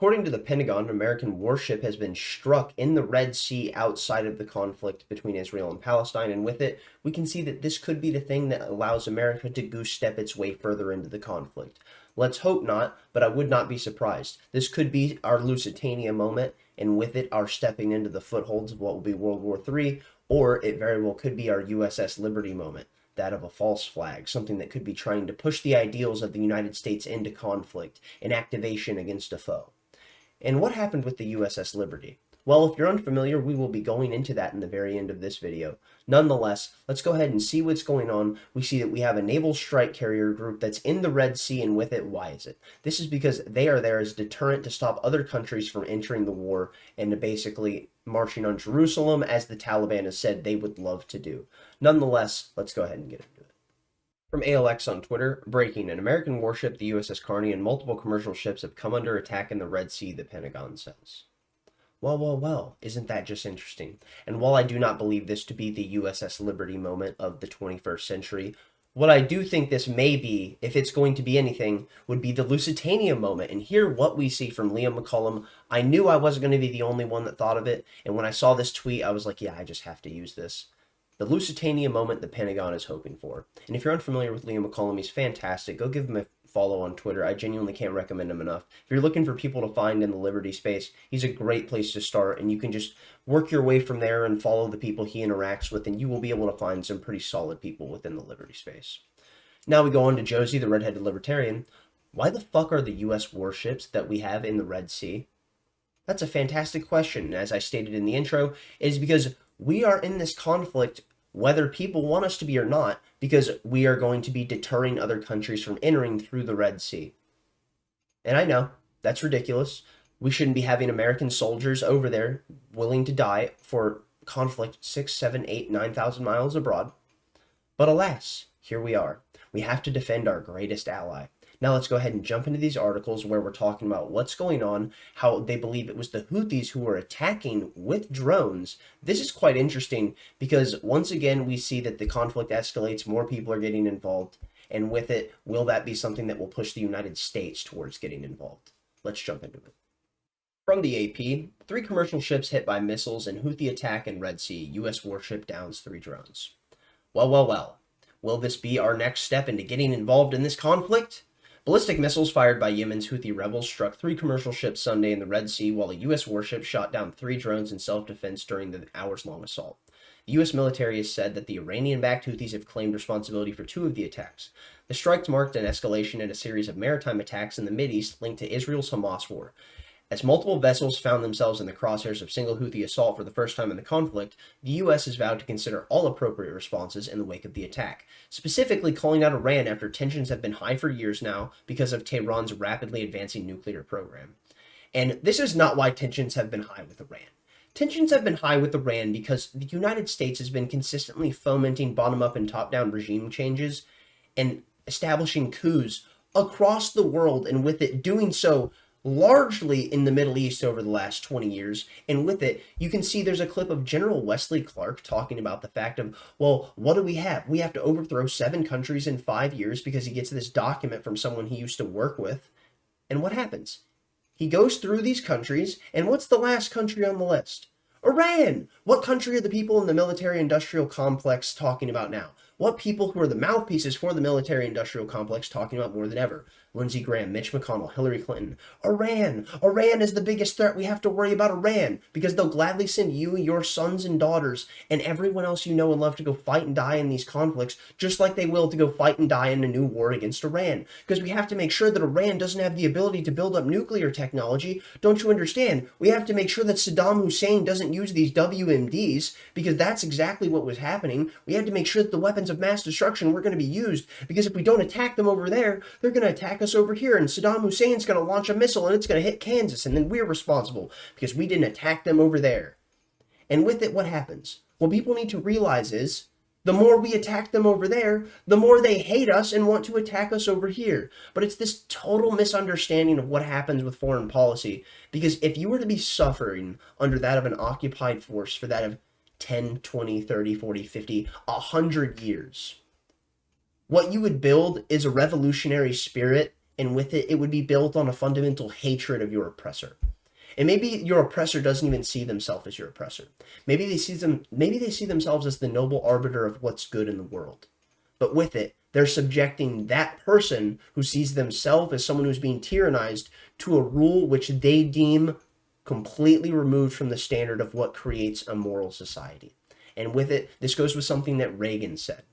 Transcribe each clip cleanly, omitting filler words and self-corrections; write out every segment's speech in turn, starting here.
According to the Pentagon, an American warship has been struck in the Red Sea outside of the conflict between Israel and Palestine, and with it, we can see that this could be the thing that allows America to goose step its way further into the conflict. Let's hope not, but I would not be surprised. This could be our Lusitania moment, and with it, our stepping into the footholds of what will be World War III, or it very well could be our USS Liberty moment, that of a false flag, something that could be trying to push the ideals of the United States into conflict and activation against a foe. And what happened with the USS Liberty? Well, if you're unfamiliar, we will be going into that in the very end of this video. Nonetheless, let's go ahead and see what's going on. We see that we have a naval strike carrier group that's in the Red Sea, and with it, why is it? This is because they are there as a deterrent to stop other countries from entering the war and to basically marching on Jerusalem, as the Taliban has said they would love to do. Nonetheless, let's go ahead and get into it. From ALX on Twitter, breaking: an American warship, the USS Carney, and multiple commercial ships have come under attack in the Red Sea, the Pentagon says. Well, isn't that just interesting? And while I do not believe this to be the USS Liberty moment of the 21st century, what I do think this may be, if it's going to be anything, would be the Lusitania moment. And here, what we see from Liam McCollum, I knew I wasn't going to be the only one that thought of it. And when I saw this tweet, I was like, yeah, I just have to use this. The Lusitania moment the Pentagon is hoping for. And if you're unfamiliar with Liam McCollum, he's fantastic. Go give him a follow on Twitter. I genuinely can't recommend him enough. If you're looking for people to find in the Liberty space, he's a great place to start, and you can just work your way from there and follow the people he interacts with, and you will be able to find some pretty solid people within the Liberty space. Now we go on to Josie, the redheaded libertarian. Why the fuck are the U.S. warships that we have in the Red Sea? That's a fantastic question, and as I stated in the intro, it is because we are in this conflict whether people want us to be or not, because we are going to be deterring other countries from entering through the Red Sea. And I know, that's ridiculous. We shouldn't be having American soldiers over there willing to die for conflict 6, 7, 8, 9,000 miles abroad. But alas, here we are. We have to defend our greatest ally. Now let's go ahead and jump into these articles where we're talking about what's going on, how they believe it was the Houthis who were attacking with drones. This is quite interesting because once again, we see that the conflict escalates, more people are getting involved, and with it, will that be something that will push the United States towards getting involved? Let's jump into it. From the AP, 3 commercial ships hit by missiles in Houthi attack in Red Sea. U.S. warship downs 3 drones. Well. Will this be our next step into getting involved in this conflict? Ballistic missiles fired by Yemen's Houthi rebels struck 3 commercial ships Sunday in the Red Sea, while a U.S. warship shot down 3 drones in self-defense during the hours-long assault. The U.S. military has said that the Iranian-backed Houthis have claimed responsibility for 2 of the attacks. The strikes marked an escalation in a series of maritime attacks in the Mideast linked to Israel's Hamas war. As multiple vessels found themselves in the crosshairs of single Houthi assault for the first time in the conflict, the U.S. has vowed to consider all appropriate responses in the wake of the attack, specifically calling out Iran after tensions have been high for years now because of Tehran's rapidly advancing nuclear program. And this is not why tensions have been high with Iran. Tensions have been high with Iran because the United States has been consistently fomenting bottom-up and top-down regime changes and establishing coups across the world, and with it doing so largely in the Middle East over the last 20 years. And with it, you can see there's a clip of General Wesley Clark talking about the fact of, well, what do we have? We have to overthrow 7 countries in 5 years because he gets this document from someone he used to work with. And what happens? He goes through these countries, and what's the last country on the list? Iran! What country are the people in the military-industrial complex talking about now? What people who are the mouthpieces for the military-industrial complex talking about more than ever? Lindsey Graham, Mitch McConnell, Hillary Clinton. Iran! Iran is the biggest threat. We have to worry about Iran because they'll gladly send you, your sons and daughters, and everyone else you know and love to go fight and die in these conflicts, just like they will to go fight and die in a new war against Iran. Because we have to make sure that Iran doesn't have the ability to build up nuclear technology. Don't you understand? We have to make sure that Saddam Hussein doesn't use these WMDs, because that's exactly what was happening. We had to make sure that the weapons of mass destruction were going to be used, because if we don't attack them over there, they're going to attack us over here, and Saddam Hussein's going to launch a missile and it's going to hit Kansas, and then we're responsible because we didn't attack them over there. And with it, what happens? What people need to realize is the more we attack them over there, the more they hate us and want to attack us over here. But it's this total misunderstanding of what happens with foreign policy, because if you were to be suffering under that of an occupied force for that of 10, 20, 30, 40, 50, 100 years, what you would build is a revolutionary spirit and with it, it would be built on a fundamental hatred of your oppressor. And maybe your oppressor doesn't even see themselves as your oppressor. Maybe they see themselves as the noble arbiter of what's good in the world. But with it, they're subjecting that person who sees themselves as someone who's being tyrannized to a rule which they deem completely removed from the standard of what creates a moral society. And with it, this goes with something that Reagan said.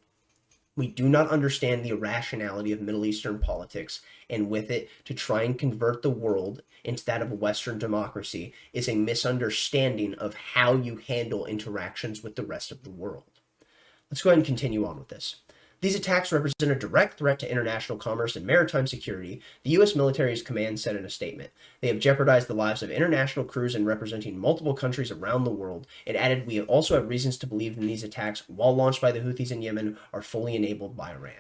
We do not understand the irrationality of Middle Eastern politics, and with it, to try and convert the world into that of a Western democracy is a misunderstanding of how you handle interactions with the rest of the world. Let's go ahead and continue on with this. These attacks represent a direct threat to international commerce and maritime security, the U.S. military's command said in a statement. They have jeopardized the lives of international crews and representing multiple countries around the world. It added, we also have reasons to believe that these attacks, while launched by the Houthis in Yemen, are fully enabled by Iran.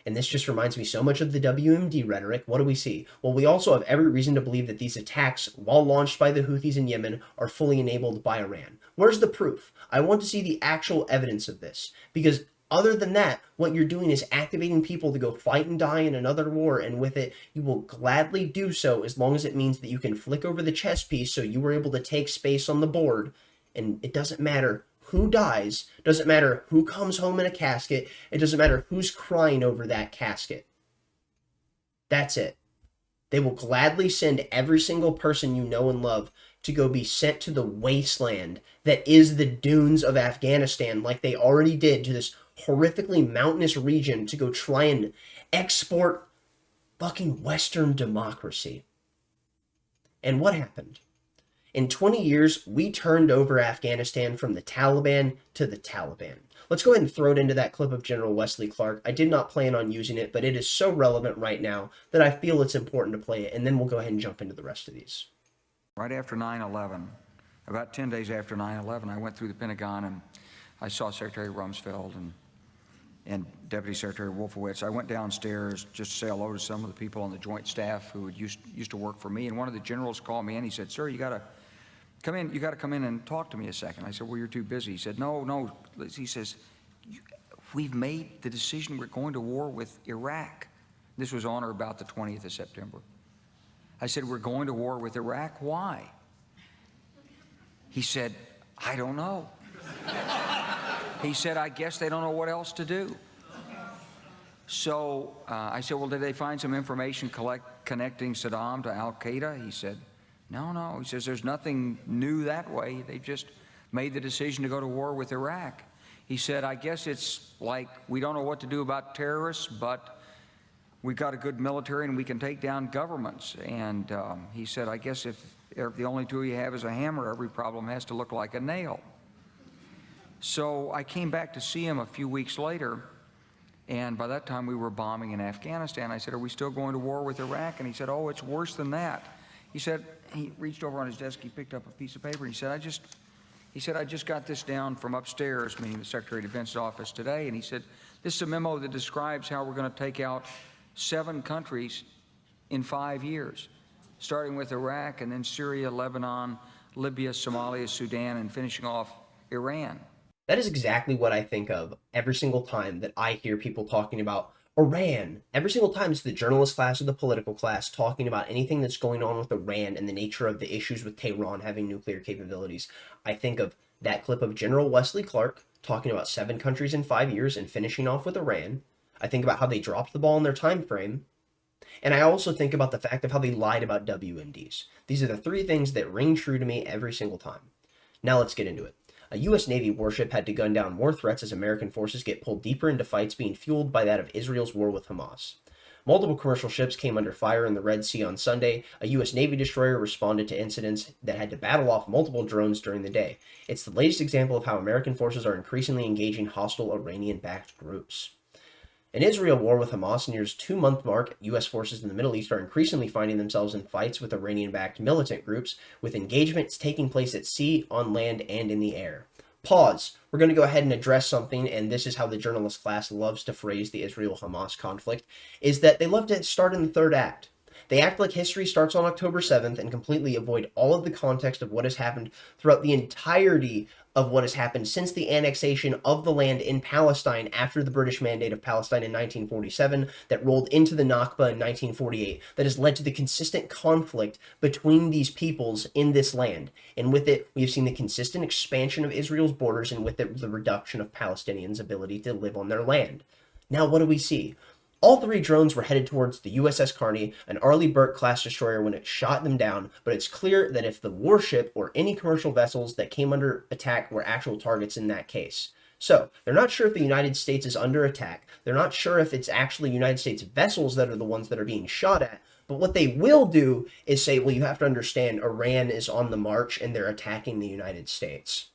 And this just reminds me so much of the WMD rhetoric. What do we see? Well, we also have every reason to believe that these attacks, while launched by the Houthis in Yemen, are fully enabled by Iran. Where's the proof? I want to see the actual evidence of this, because other than that, what you're doing is activating people to go fight and die in another war, and with it, you will gladly do so as long as it means that you can flick over the chess piece so you were able to take space on the board, and it doesn't matter who dies, doesn't matter who comes home in a casket, it doesn't matter who's crying over that casket. That's it. They will gladly send every single person you know and love to go be sent to the wasteland that is the dunes of Afghanistan, like they already did to this horrifically mountainous region, to go try and export fucking Western democracy. And what happened? In 20 years, we turned over Afghanistan from the Taliban to the Taliban. Let's go ahead and throw it into that clip of General Wesley Clark. I did not plan on using it, but it is so relevant right now that I feel it's important to play it, and then we'll go ahead and jump into the rest of these. Right after 9/11, about 10 days after 9/11, I went through the Pentagon and I saw Secretary Rumsfeld and Deputy Secretary Wolfowitz. I went downstairs just to say hello to some of the people on the Joint Staff who used to work for me, and one of the generals called me in. He said, "Sir, you got to come in. You got to come in and talk to me a second." I said, "Well, you're too busy." He said, "No." He says, "We've made the decision. We're going to war with Iraq." This was on or about the 20th of September. I said, "We're going to war with Iraq. Why?" He said, "I don't know." He said, "I guess they don't know what else to do." So I said, "Well, did they find some information connecting Saddam to Al-Qaeda?" He said, No. He says, "There's nothing new that way. They just made the decision to go to war with Iraq." He said, "I guess it's like we don't know what to do about terrorists, but we've got a good military and we can take down governments." And he said, "I guess if the only tool you have is a hammer, every problem has to look like a nail." So I came back to see him a few weeks later, and by that time we were bombing in Afghanistan. I said, "Are we still going to war with Iraq?" And he said, "Oh, it's worse than that." He said, he reached over on his desk, he picked up a piece of paper, and he said, I just got this down from upstairs," meaning the Secretary of Defense's office today, and he said, "This is a memo that describes how we're going to take out 7 countries in 5 years, starting with Iraq and then Syria, Lebanon, Libya, Somalia, Sudan, and finishing off Iran." That is exactly what I think of every single time that I hear people talking about Iran. Every single time it's the journalist class or the political class talking about anything that's going on with Iran and the nature of the issues with Tehran having nuclear capabilities. I think of that clip of General Wesley Clark talking about 7 countries in 5 years and finishing off with Iran. I think about how they dropped the ball in their time frame. And I also think about the fact of how they lied about WMDs. These are the 3 things that ring true to me every single time. Now let's get into it. A U.S. Navy warship had to gun down more threats as American forces get pulled deeper into fights being fueled by that of Israel's war with Hamas. Multiple commercial ships came under fire in the Red Sea on Sunday. A U.S. Navy destroyer responded to incidents that had to battle off multiple drones during the day. It's the latest example of how American forces are increasingly engaging hostile Iranian-backed groups. An Israel war with Hamas nears 2-month mark. U.S. forces in the Middle East are increasingly finding themselves in fights with Iranian-backed militant groups, with engagements taking place at sea, on land, and in the air. Pause. We're going to go ahead and address something, and this is how the journalist class loves to phrase the Israel-Hamas conflict, is that they love to start in the 3rd act. They act like history starts on October 7th and completely avoid all of the context of what has happened throughout the entirety of what has happened since the annexation of the land in Palestine after the British Mandate of Palestine in 1947 that rolled into the Nakba in 1948 that has led to the consistent conflict between these peoples in this land. And with it, we have seen the consistent expansion of Israel's borders, and with it, the reduction of Palestinians' ability to live on their land. Now, what do we see? All three drones were headed towards the USS Carney, an Arleigh Burke-class destroyer, when it shot them down, but it's clear that if the warship or any commercial vessels that came under attack were actual targets in that case. So, they're not sure if the United States is under attack. They're not sure if it's actually United States vessels that are the ones that are being shot at. But what they will do is say, well, you have to understand Iran is on the march and they're attacking the United States.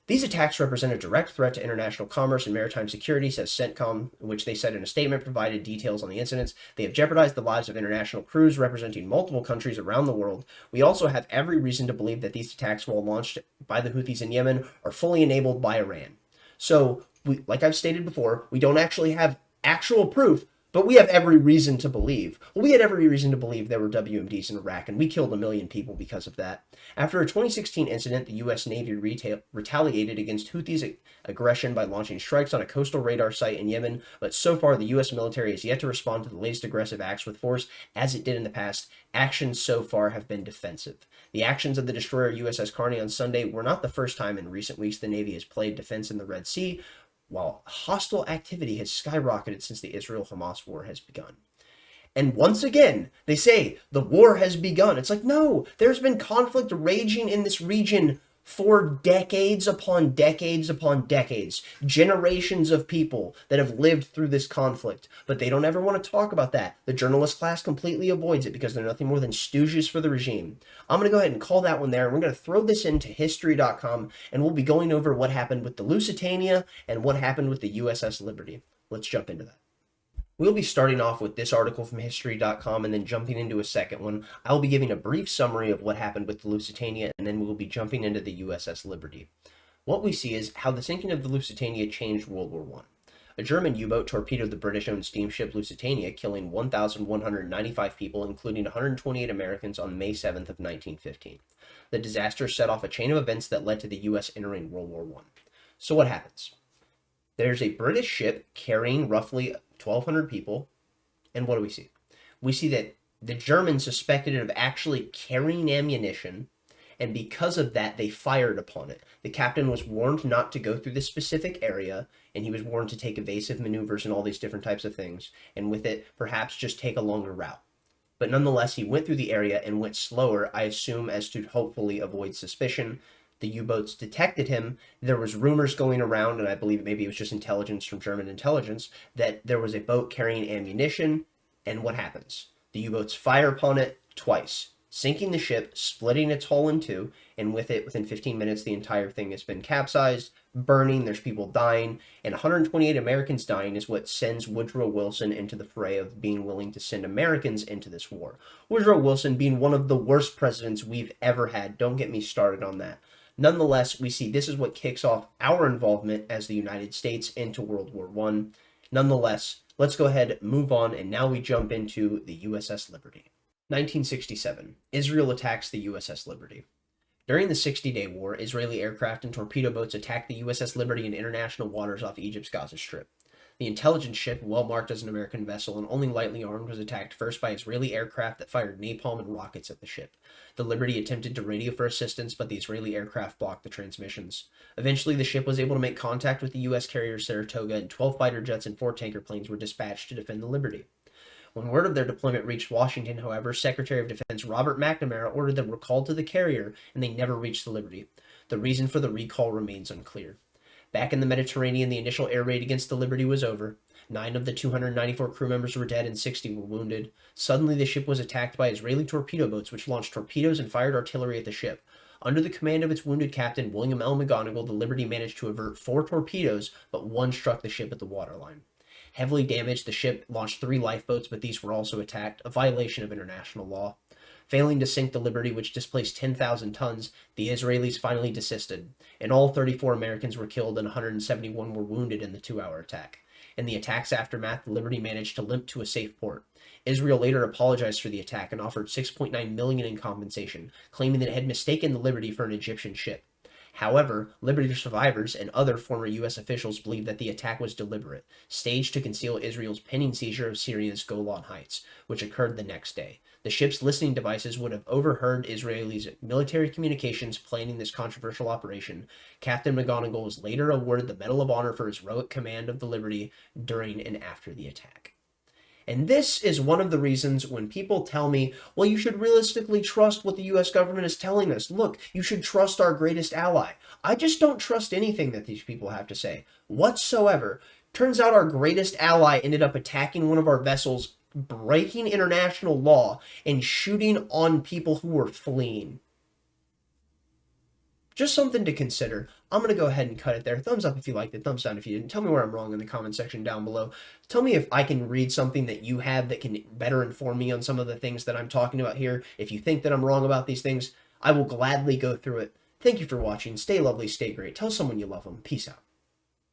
These attacks represent a direct threat to international commerce and maritime security, says CENTCOM, which they said in a statement provided details on the incidents. They have jeopardized the lives of international crews representing multiple countries around the world. We also have every reason to believe that these attacks, while launched by the Houthis in Yemen, are fully enabled by Iran. So, like I've stated before, we don't actually have actual proof, but we have every reason to believe. Well, we had every reason to believe there were WMDs in Iraq, and we killed 1 million people because of that. After a 2016 incident, the U.S. Navy retaliated against Houthis' aggression by launching strikes on a coastal radar site in Yemen, but so far the U.S. military has yet to respond to the latest aggressive acts with force, as it did in the past. Actions so far have been defensive. The actions of the destroyer USS Carney on Sunday were not the first time in recent weeks the Navy has played defense in the Red Sea, while hostile activity has skyrocketed since the Israel-Hamas war has begun. And once again, they say the war has begun. It's like, no, there's been conflict raging in this region for decades upon decades upon decades. Generations of people that have lived through this conflict. But they don't ever want to talk about that. The journalist class completely avoids it because they're nothing more than stooges for the regime. I'm going to go ahead and call that one there. And we're going to throw this into history.com, and we'll be going over what happened with the Lusitania and what happened with the USS Liberty. Let's jump into that. We'll be starting off with this article from history.com and then jumping into a second one. I'll be giving a brief summary of what happened with the Lusitania, and then we'll be jumping into the USS Liberty. What we see is how the sinking of the Lusitania changed World War I. A German U-boat torpedoed the British-owned steamship Lusitania, killing 1,195 people, including 128 Americans, on May 7th of 1915. The disaster set off a chain of events that led to the U.S. entering World War I. So what happens? There's a British ship carrying roughly 1,200 people, and what do we see? We see that the Germans suspected it of actually carrying ammunition, and because of that, they fired upon it. The captain was warned not to go through this specific area, and he was warned to take evasive maneuvers and all these different types of things, and with it, perhaps just take a longer route. But nonetheless, he went through the area and went slower, I assume, as to hopefully avoid suspicion. The U-boats detected him. There was rumors going around, and I believe maybe it was just intelligence from German intelligence, that there was a boat carrying ammunition, and what happens? The U-boats fire upon it twice, sinking the ship, splitting its hull in two, and with it, within 15 minutes, the entire thing has been capsized, burning, there's people dying, and 128 Americans dying is what sends Woodrow Wilson into the fray of being willing to send Americans into this war. Woodrow Wilson being one of the worst presidents we've ever had. Don't get me started on that. Nonetheless, we see this is what kicks off our involvement as the United States into World War I. Nonetheless, let's go ahead, move on, and now we jump into the USS Liberty. 1967. Israel attacks the USS Liberty. During the 60-day war, Israeli aircraft and torpedo boats attacked the USS Liberty in international waters off Egypt's Gaza Strip. The intelligence ship, well marked as an American vessel and only lightly armed, was attacked first by Israeli aircraft that fired napalm and rockets at the ship. The Liberty attempted to radio for assistance, but the Israeli aircraft blocked the transmissions. Eventually, the ship was able to make contact with the U.S. carrier Saratoga, and 12 fighter jets and 4 tanker planes were dispatched to defend the Liberty. When word of their deployment reached Washington, however, Secretary of Defense Robert McNamara ordered them recalled to the carrier, and they never reached the Liberty. The reason for the recall remains unclear. Back in the Mediterranean, the initial air raid against the Liberty was over. 9 of the 294 crew members were dead and 60 were wounded. Suddenly, the ship was attacked by Israeli torpedo boats, which launched torpedoes and fired artillery at the ship. Under the command of its wounded captain, William L. McGonigal, the Liberty managed to avert 4 torpedoes, but 1 struck the ship at the waterline. Heavily damaged, the ship launched 3 lifeboats, but these were also attacked, a violation of international law. Failing to sink the Liberty, which displaced 10,000 tons, the Israelis finally desisted. In all, 34 Americans were killed and 171 were wounded in the 2-hour attack. In the attack's aftermath, the Liberty managed to limp to a safe port. Israel later apologized for the attack and offered $6.9 million in compensation, claiming that it had mistaken the Liberty for an Egyptian ship. However, Liberty survivors and other former U.S. officials believe that the attack was deliberate, staged to conceal Israel's pending seizure of Syria's Golan Heights, which occurred the next day. The ship's listening devices would have overheard Israelis' military communications planning this controversial operation. Captain McGonigal was later awarded the Medal of Honor for his heroic command of the Liberty during and after the attack. And this is one of the reasons when people tell me, well, you should realistically trust what the U.S. government is telling us. Look, you should trust our greatest ally. I just don't trust anything that these people have to say whatsoever. Turns out our greatest ally ended up attacking one of our vessels, breaking international law, and shooting on people who were fleeing. Just something to consider. I'm going to go ahead and cut it there. Thumbs up if you liked it. Thumbs down if you didn't. Tell me where I'm wrong in the comment section down below. Tell me if I can read something that you have that can better inform me on some of the things that I'm talking about here. If you think that I'm wrong about these things, I will gladly go through it. Thank you for watching. Stay lovely, stay great. Tell someone you love them. Peace out.